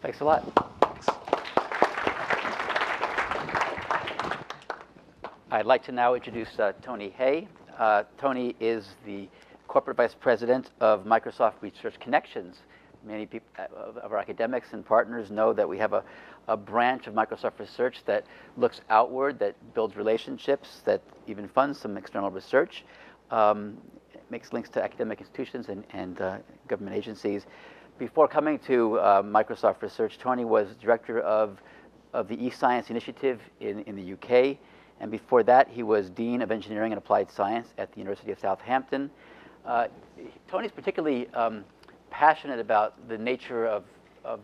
Thanks a lot. Thanks. I'd like to now introduce Tony Hay. Tony is the Corporate Vice President of Microsoft Research Connections. Many people of our academics and partners know that we have a branch of Microsoft Research that looks outward, that builds relationships, that even funds some external research, makes links to academic institutions and government agencies. Before coming to Microsoft Research, Tony was director of the eScience Initiative in the UK, and before that he was Dean of Engineering and Applied Science at the University of Southampton. Tony's particularly passionate about the nature of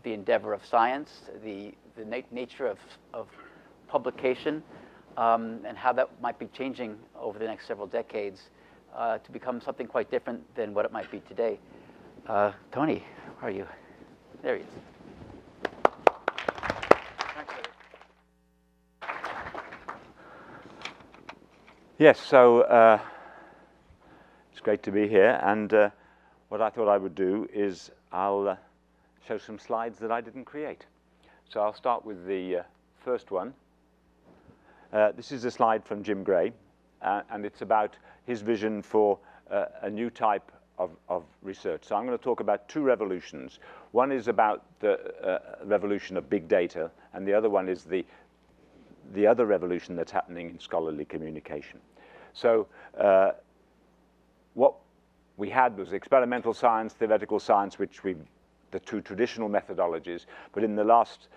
the endeavor of science, the nature of publication, and how that might be changing over the next several decades to become something quite different than what it might be today. Tony, where are you? There he is. Yes, so it's great to be here, and what I thought I would do is I'll show some slides that I didn't create. So I'll start with the first one. This is a slide from Jim Gray, and it's about his vision for a new type of research. So I'm going to talk about two revolutions. One is about the revolution of big data, and the other one is the other revolution that's happening in scholarly communication. So what we had was experimental science, theoretical science, the two traditional methodologies, but in the last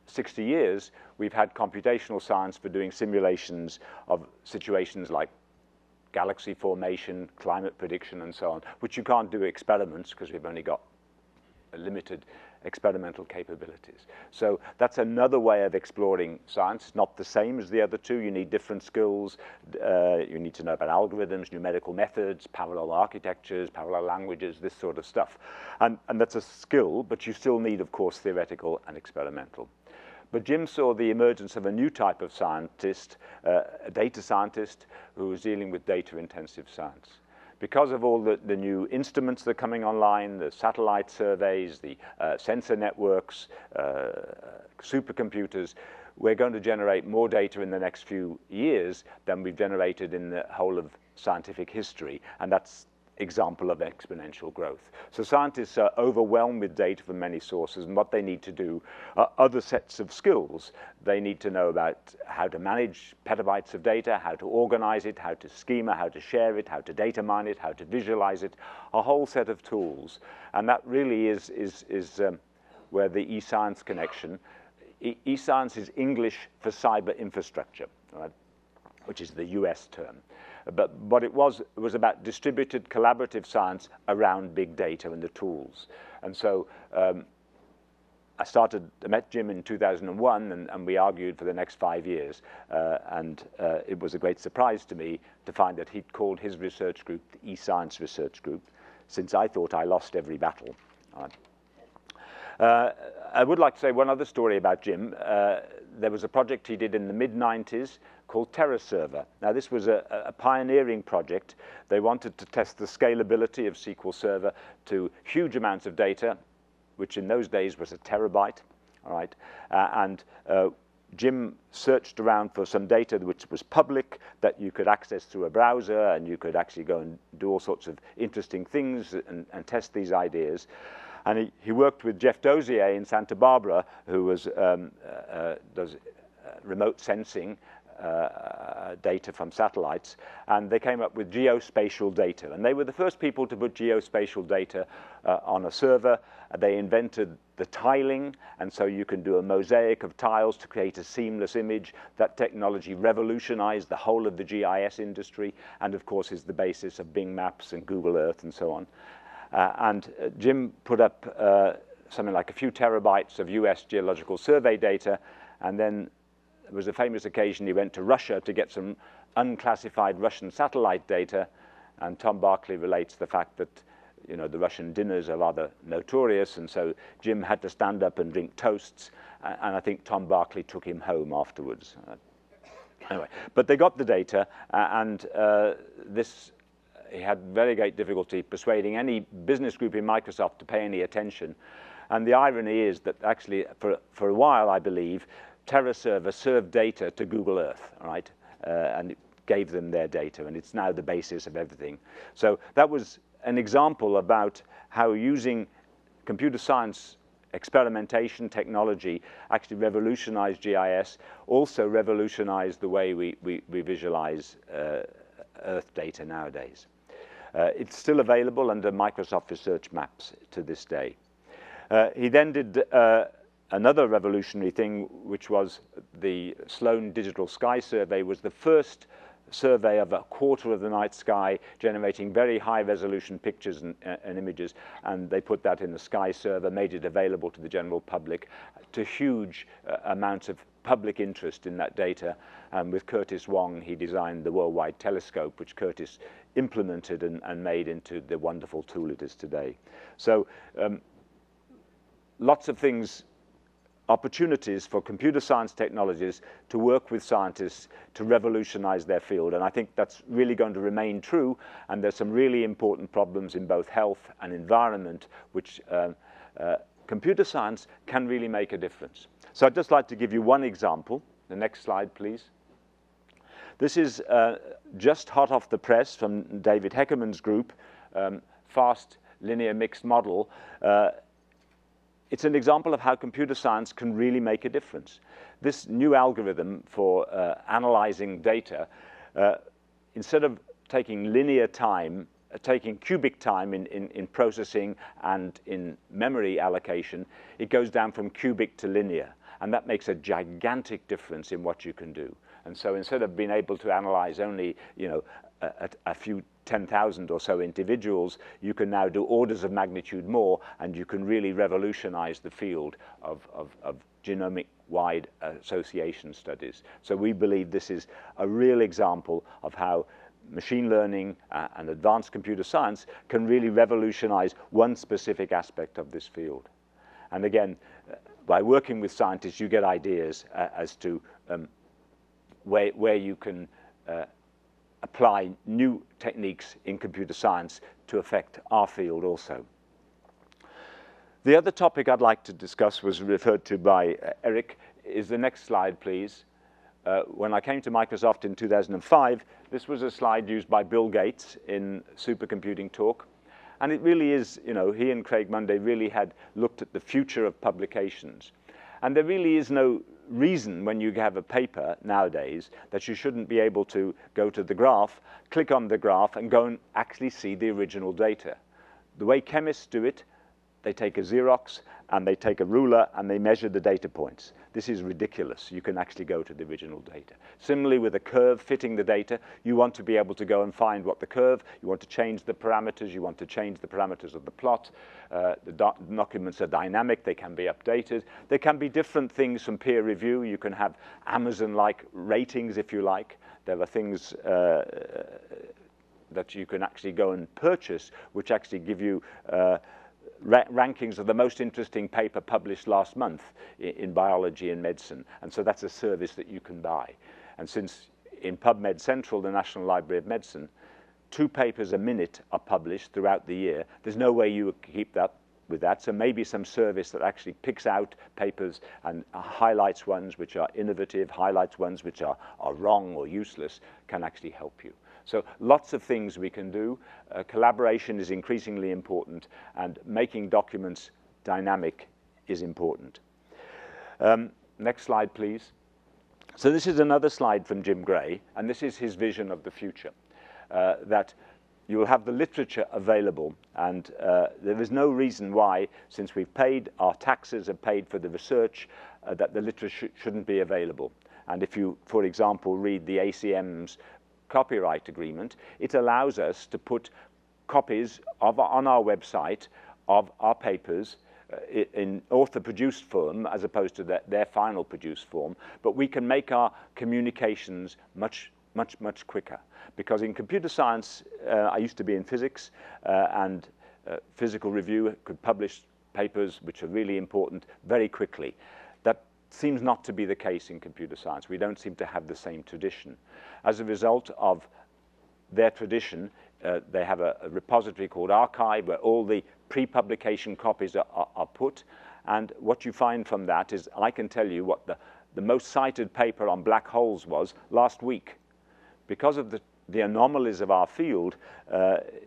60 years, we've had computational science for doing simulations of situations like galaxy formation, climate prediction, and so on, which you can't do experiments because we've only got limited experimental capabilities. So that's another way of exploring science. It's not the same as the other two. You need different skills. You need to know about algorithms, numerical methods, parallel architectures, parallel languages, this sort of stuff. And that's a skill, but you still need, of course, theoretical and experimental. But Jim saw the emergence of a new type of scientist, a data scientist who was dealing with data-intensive science. Because of all the new instruments that are coming online, the satellite surveys, the sensor networks, supercomputers, we're going to generate more data in the next few years than we've generated in the whole of scientific history. And that's example of exponential growth. So scientists are overwhelmed with data from many sources, and what they need to do are other sets of skills. They need to know about how to manage petabytes of data, how to organize it, how to schema, how to share it, how to data mine it, how to visualize it, a whole set of tools. And that really is where the eScience connection. eScience is English for cyber infrastructure, right? Which is the US term. But what it was about distributed collaborative science around big data and the tools. And so I met Jim in 2001, and we argued for the next 5 years. It was a great surprise to me to find that he'd called his research group the eScience Research Group, since I thought I lost every battle. I would like to say one other story about Jim. There was a project he did in the mid-90s called TerraServer. Now, this was a pioneering project. They wanted to test the scalability of SQL Server to huge amounts of data, which in those days was a terabyte. All right? Jim searched around for some data which was public, that you could access through a browser, and you could actually go and do all sorts of interesting things and test these ideas. And he worked with Jeff Dozier in Santa Barbara, who does remote sensing data from satellites, and they came up with geospatial data. And they were the first people to put geospatial data on a server. They invented the tiling, and so you can do a mosaic of tiles to create a seamless image. That technology revolutionized the whole of the GIS industry, and of course is the basis of Bing Maps and Google Earth and so on. Jim put up something like a few terabytes of US Geological Survey data, and then there was a famous occasion he went to Russia to get some unclassified Russian satellite data, and Tom Barkley relates the fact that the Russian dinners are rather notorious, and so Jim had to stand up and drink toasts, and I think Tom Barkley took him home afterwards. Anyway, but they got the data, and he had very great difficulty persuading any business group in Microsoft to pay any attention. And the irony is that actually for a while, I believe, TerraServer served data to Google Earth, right? And it gave them their data, and it's now the basis of everything. So that was an example about how using computer science experimentation technology actually revolutionized GIS, also revolutionized the way we visualize Earth data nowadays. It's still available under Microsoft Research Maps to this day. He then did another revolutionary thing, which was the Sloan Digital Sky Survey. Was the first survey of a quarter of the night sky, generating very high resolution pictures and images, and they put that in the Sky Server, made it available to the general public, to huge amounts of public interest in that data. And with Curtis Wong, he designed the Worldwide Telescope, which Curtis implemented and made into the wonderful tool it is today. So lots of things, opportunities for computer science technologies to work with scientists to revolutionize their field. And I think that's really going to remain true. And there's some really important problems in both health and environment, which computer science can really make a difference. So I'd just like to give you one example. The next slide, please. This is just hot off the press from David Heckerman's group, fast linear mixed model. It's an example of how computer science can really make a difference. This new algorithm for analyzing data, instead of taking linear time, taking cubic time in processing and in memory allocation, it goes down from cubic to linear. And that makes a gigantic difference in what you can do. And so instead of being able to analyze only, a few 10,000 or so individuals, you can now do orders of magnitude more, and you can really revolutionize the field of genomic-wide association studies. So we believe this is a real example of how machine learning and advanced computer science can really revolutionize one specific aspect of this field. And again, by working with scientists, you get ideas as to where you can apply new techniques in computer science to affect our field also. The other topic I'd like to discuss was referred to by Eric, is the next slide, please. When I came to Microsoft in 2005, this was a slide used by Bill Gates in supercomputing talk. And it really is, he and Craig Munday really had looked at the future of publications. And there really is no reason when you have a paper nowadays that you shouldn't be able to go to the graph, click on the graph, and go and actually see the original data. The way chemists do it, they take a Xerox and they take a ruler and they measure the data points. This is ridiculous. You can actually go to the original data. Similarly, with a curve fitting the data, you want to be able to go and find what the curve, you want to change the parameters, you want to change the parameters of the plot. The documents are dynamic, they can be updated. There can be different things from peer review. You can have Amazon-like ratings, if you like. There are things that you can actually go and purchase, which actually give you rankings of the most interesting paper published last month in biology and medicine. And so that's a service that you can buy. And since in PubMed Central, the National Library of Medicine, 2 papers a minute are published throughout the year, there's no way you would keep up with that. So maybe some service that actually picks out papers and highlights ones which are innovative, highlights ones which are wrong or useless, can actually help you. So lots of things we can do. Collaboration is increasingly important, and making documents dynamic is important. Next slide, please. So this is another slide from Jim Gray, and this is his vision of the future, that you will have the literature available, and there is no reason why, since we've paid, our taxes have paid for the research, that the literature shouldn't be available. And if you, for example, read the ACM's copyright agreement, it allows us to put copies on our website of our papers in author-produced form as opposed to their final produced form, but we can make our communications much quicker. Because in computer science, I used to be in physics, and Physical Review could publish papers which are really important very quickly. That seems not to be the case in computer science. We don't seem to have the same tradition. As a result of their tradition, they have a repository called Archive, where all the pre-publication copies are output. And what you find from that is, I can tell you what the most cited paper on black holes was last week. Because of the anomalies of our field,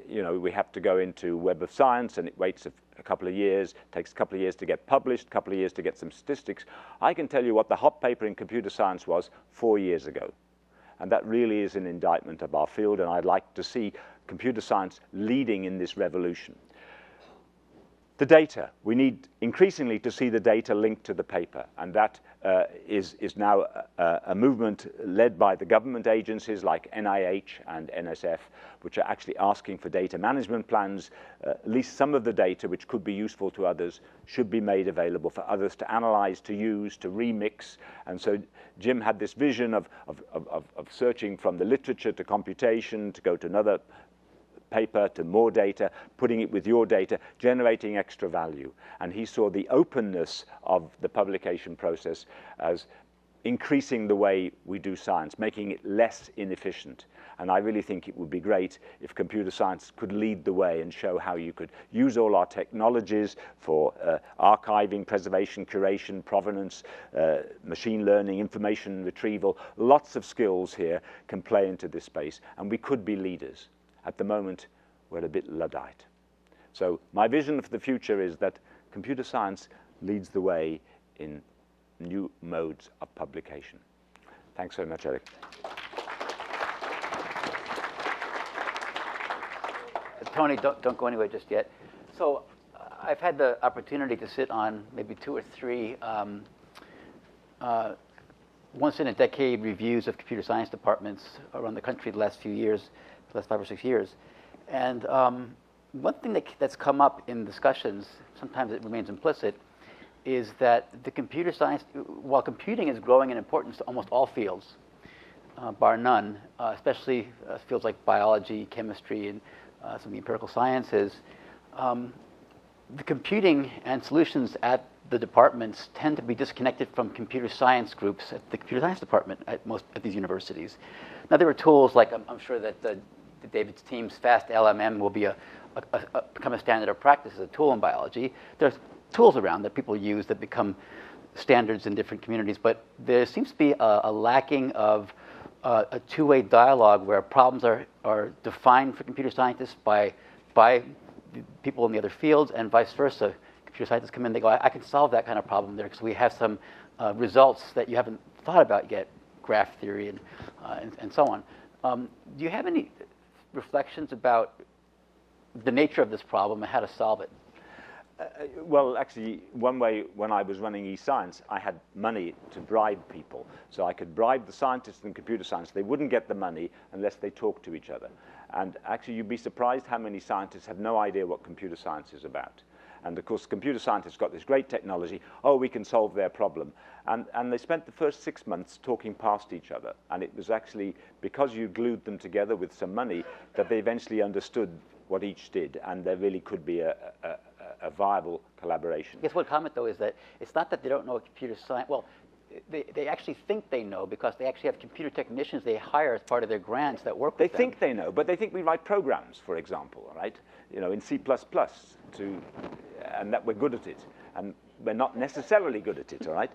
you know, we have to go into Web of Science, and it waits a couple of years, takes a couple of years to get published, a couple of years to get some statistics. I can tell you what the hot paper in computer science was 4 years ago. And that really is an indictment of our field, and I'd like to see computer science leading in this revolution. The data. We need increasingly to see the data linked to the paper, and that is now a movement led by the government agencies like NIH and NSF, which are actually asking for data management plans. At least some of the data, which could be useful to others, should be made available for others to analyze, to use, to remix. And so Jim had this vision of searching from the literature to computation, to go to another paper, to more data, putting it with your data, generating extra value. And he saw the openness of the publication process as increasing the way we do science, making it less inefficient. And I really think it would be great if computer science could lead the way and show how you could use all our technologies for archiving, preservation, curation, provenance, machine learning, information retrieval. Lots of skills here can play into this space, and we could be leaders. At the moment, we're a bit Luddite. So my vision for the future is that computer science leads the way in new modes of publication. Thanks very much, Eric. Tony, don't go anywhere just yet. So I've had the opportunity to sit on maybe 2 or 3 once-in-a-decade reviews of computer science departments around the country the last few years, the last 5 or 6 years. And one thing that's come up in discussions, sometimes it remains implicit, is that the computer science, while computing is growing in importance to almost all fields, bar none, especially fields like biology, chemistry, and some of the empirical sciences, the computing and solutions at the departments tend to be disconnected from computer science groups at the computer science department at these universities. Now, there are tools like, I'm sure that David's team's fast LMM will be become a standard of practice as a tool in biology. There's tools around that people use that become standards in different communities, but there seems to be a lacking of a two-way dialogue where problems are defined for computer scientists by people in the other fields, and vice versa. Computer scientists come in, they go, I can solve that kind of problem there because we have some results that you haven't thought about yet, graph theory and so on. Do you have any reflections about the nature of this problem and how to solve it? Well, actually, one way, when I was running eScience, I had money to bribe people. So I could bribe the scientists in computer science. They wouldn't get the money unless they talked to each other. And actually, you'd be surprised how many scientists have no idea what computer science is about. And of course, computer scientists got this great technology. Oh, we can solve their problem. And they spent the first 6 months talking past each other. And it was actually because you glued them together with some money that they eventually understood what each did. And there really could be a viable collaboration. I guess one comment, though, is that it's not that they don't know computer science. Well, they actually think they know because they actually have computer technicians they hire as part of their grants that work with them. They think they know, but they think we write programs, for example, right? You know, in C++, and that we're good at it. And we're not necessarily good at it, all right?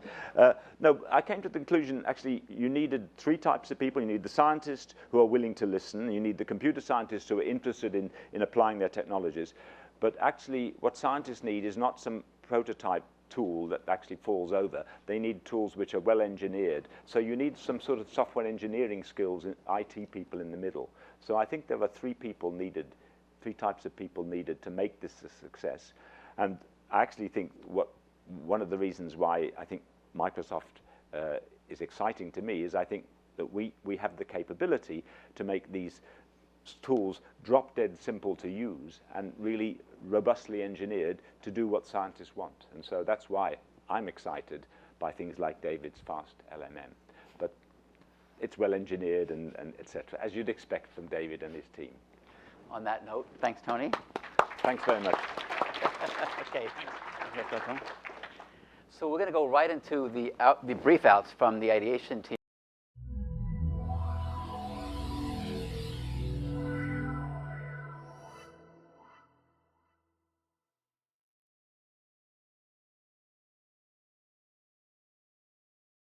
No, I came to the conclusion, actually, you needed 3 types of people. You need the scientists who are willing to listen. You need the computer scientists who are interested in applying their technologies. But actually, what scientists need is not some prototype tool that actually falls over. They need tools which are well engineered. So you need some sort of software engineering skills, and IT people in the middle. So I think there are 3 people needed, 3 types of people needed to make this a success. And I actually think one of the reasons why I think Microsoft is exciting to me is I think that we have the capability to make these tools drop dead simple to use and really robustly engineered to do what scientists want. And so that's why I'm excited by things like David's fast LMM. But it's well engineered and et cetera, as you'd expect from David and his team. On that note, thanks, Tony. Thanks very much. Okay. So we're going to go right into the brief outs from the ideation team.